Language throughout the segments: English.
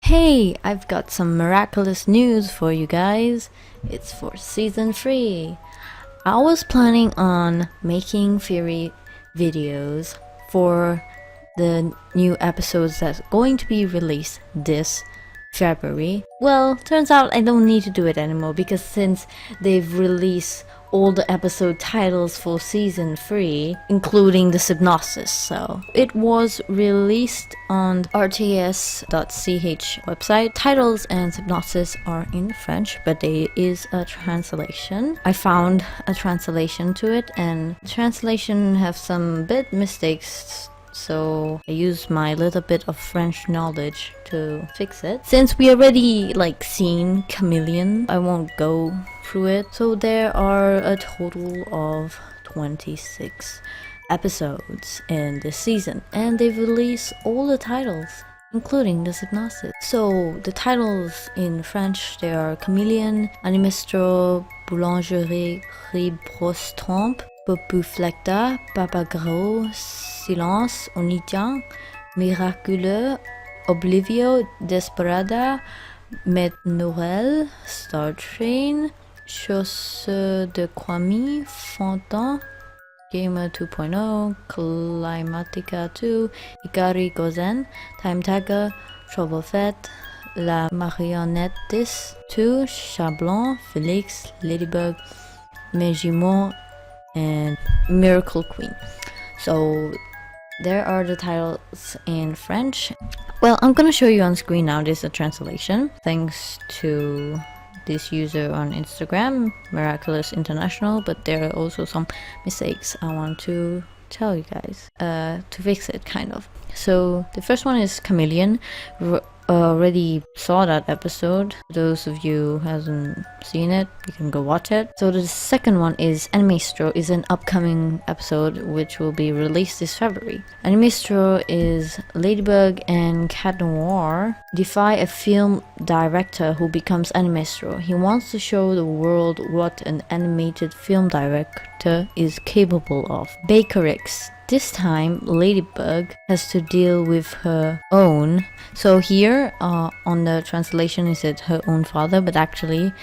Hey, I've got some miraculous news for you guys. It's for season 3. I was planning on making theory videos for the new episodes that's going to be released this February. Well, turns out I don't need to do it anymore because since they've released all the episode titles for season 3, including the Synopsis. So it was released on rts.ch website. Titles and Synopsis are in French, but there is a translation. I found a translation to it, and the translation have some bit mistakes, so I used my little bit of French knowledge to fix it. Since we already seen Chameleon, I won't go through it. So there are a total of 26 episodes in this season, and they've released all the titles, including the Synopsis. So the titles in French, they are Chameleon, Animestro, Boulangerie, Ribrostompe, Popuflecta, Papagro, Silence, Onitien, Miraculous, Oblivio, Desperada, Met Noël, Star Train, Chausseur de Kwame, Fontaine, Gamer 2.0, Climatica 2, Ikari Gozen, Time Tagger, Trouble Fête, La Marionnette 2, Chablon, Felix, Ladybug, Megimon, and Miracle Queen. So there are the titles in French. Well, I'm gonna show you on screen now. This is a translation thanks to this user on Instagram, Miraculous International, but there are also some mistakes I want to tell you guys to fix it, kind of. So the first one is Chameleon. Already saw that episode. Those of you who hasn't seen it, you can go watch it. So the second one is Animestro, is an upcoming episode which will be released this February. Animestro is Ladybug and Cat Noir defy a film director who becomes Animestro. He wants to show the world what an animated film director is capable of. Bakerix. This time, Ladybug has to deal with her own. So here, on the translation, it said her own father, but actually,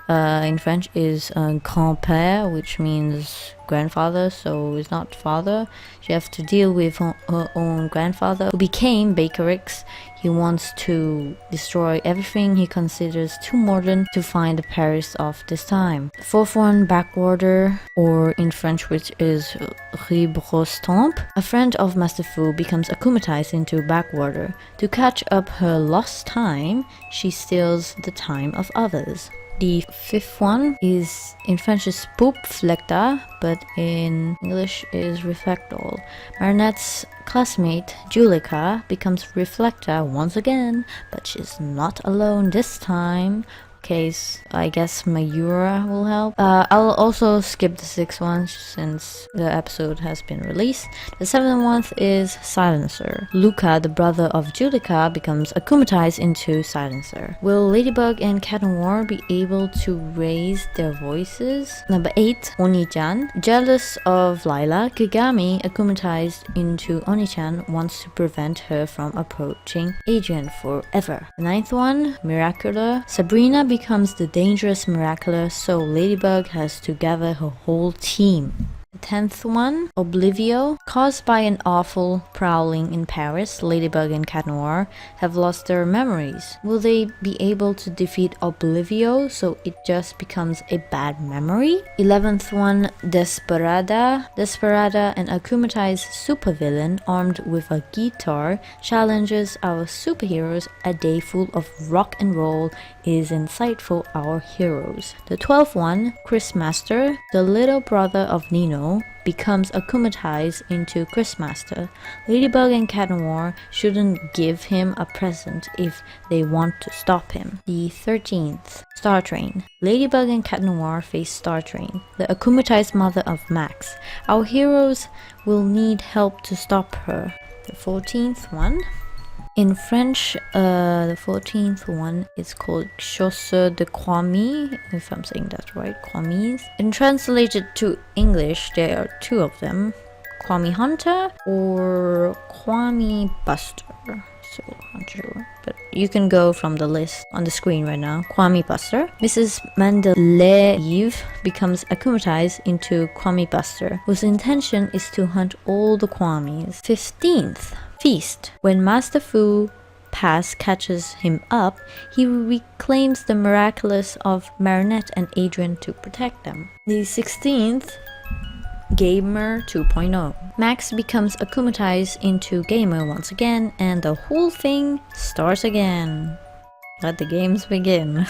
in French is grand-père, which means grandfather, so it's not father. She has to deal with her own grandfather, who became Bakerix. He wants to destroy everything he considers too modern to find the Paris of this time. The fourth one, Backwater, or in French, which is Ribrostompe. A friend of Master Fu becomes akumatized into Backwater. To catch up her lost time, she steals the time of others. The fifth one is in French is Popuflecta, but in English is Reflectol. Marinette's classmate Julika becomes Reflecta once again, but she's not alone this time. Case I guess Mayura will help. I'll also skip the sixth one since the episode has been released. The seventh one is Silencer. Luca, the brother of Julika, becomes akumatized into Silencer. Will Ladybug and Cat Noir be able to raise their voices? Number 8, Oni-chan. Jealous of Lila, Kagami, akumatized into Oni-chan, wants to prevent her from approaching Adrian forever. The ninth one, Miraculous. Sabrina becomes the dangerous Miraculous, so Ladybug has to gather her whole team. The 10th one, Oblivio. Caused by an awful prowling in Paris, Ladybug and Cat Noir have lost their memories. Will they be able to defeat Oblivio so it just becomes a bad memory? 11th one, Desperada. Desperada, an akumatized supervillain armed with a guitar, challenges our superheroes. A day full of rock and roll is in sight for our heroes. The 12th one, Chris Master. The little brother of Nino becomes akumatized into Chrismaster. Ladybug and Cat Noir shouldn't give him a present if they want to stop him. The 13th, Star Train. Ladybug and Cat Noir face Star Train, the akumatized mother of Max. Our heroes will need help to stop her. The 14th one, in French, the 14th one is called Chausseur de Kwame, if I'm saying that right, Kwames. And translated to English, there are two of them, Kwame Hunter or Kwame Buster. So, I'm not sure, but you can go from the list on the screen right now. Kwame Buster. Mrs. Mendeleev becomes akumatized into Kwame Buster, whose intention is to hunt all the Kwames. 15th, Feast. When Master Fu Pass catches him up, he reclaims the Miraculous of Marinette and Adrian to protect them. The 16th, Gamer 2.0. Max becomes akumatized into Gamer once again, and the whole thing starts again. Let the games begin.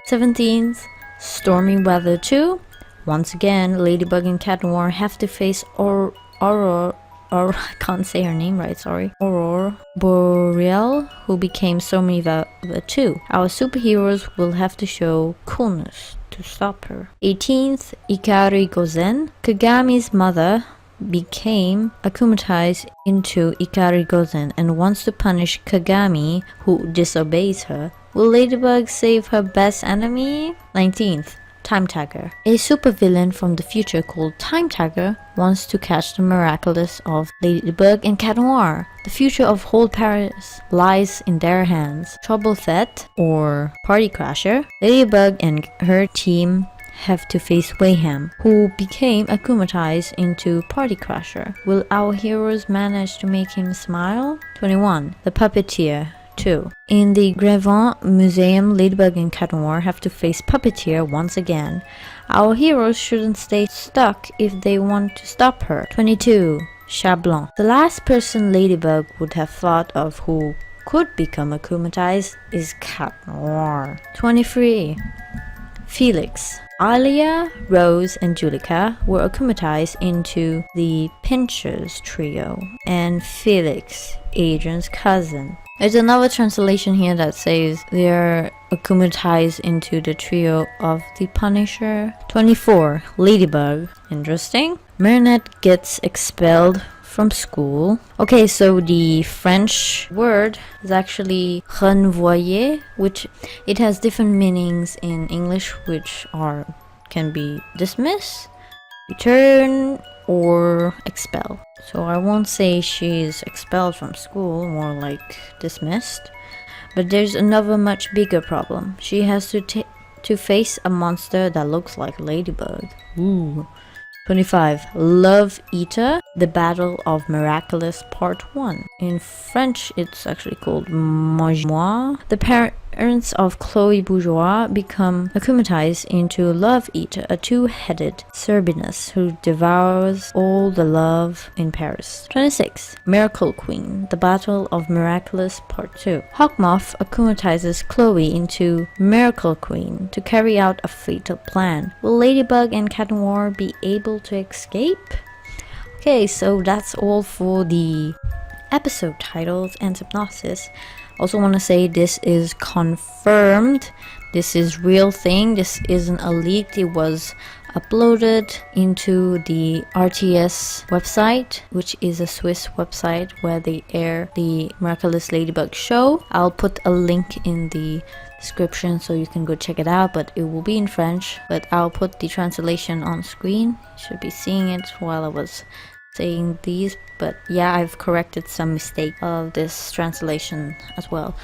17th, Stormy Weather 2. Once again, Ladybug and Cat Noir have to face Aurora, I can't say her name right, sorry. Aurora Boreal, who became Stormy Weather 2. Our superheroes will have to show coolness to stop her. 18th, Ikari Gozen. Kagami's mother became akumatized into Ikari Gozen and wants to punish Kagami, who disobeys her. Will Ladybug save her best enemy? 19th, Time Tagger. A supervillain from the future called Time Tagger wants to catch the Miraculous of Ladybug and Cat Noir. The future of whole Paris lies in their hands. Trouble Fete, or Party Crasher. Ladybug and her team have to face Wayham, who became akumatized into Party Crasher. Will our heroes manage to make him smile? 21. The Puppeteer 2. In the Grevin Museum, Ladybug and Cat Noir have to face Puppeteer once again. Our heroes shouldn't stay stuck if they want to stop her. 22. Chablon. The last person Ladybug would have thought of who could become akumatized is Cat Noir. 23. Felix. Alia, Rose, and Julika were akumatized into the Pinchers trio, and Felix, Adrian's cousin. There's another translation here that says they're akumatized into the trio of the Punisher. 24. Ladybug. Interesting. Marinette gets expelled from school. Okay, so the French word is actually renvoyer, which it has different meanings in English, which can be dismiss, return, or expel. So I won't say she's expelled from school, more like dismissed. But there's another much bigger problem. She has to face a monster that looks like Ladybug. Ooh. 25. Love Eater, The Battle of Miraculous Part 1. In French, it's actually called Mange-moi. The parents of Chloe Bourgeois become akumatized into Love Eater, a two-headed Cerbinus who devours all the love in Paris. 26. Miracle Queen, The Battle of Miraculous Part 2. Hawkmoth akumatizes Chloe into Miracle Queen to carry out a fatal plan. Will Ladybug and Cat Noir be able to escape? Okay, so that's all for the episode titles and synopsis. Also want to say this is confirmed. This is real thing. This isn't a leak. It was uploaded into the RTS website, which is a Swiss website where they air the Miraculous Ladybug show. I'll put a link in the description so you can go check it out, but it will be in French, but I'll put the translation on screen. You should be seeing it while I was saying these, but yeah, I've corrected some mistake of this translation as well.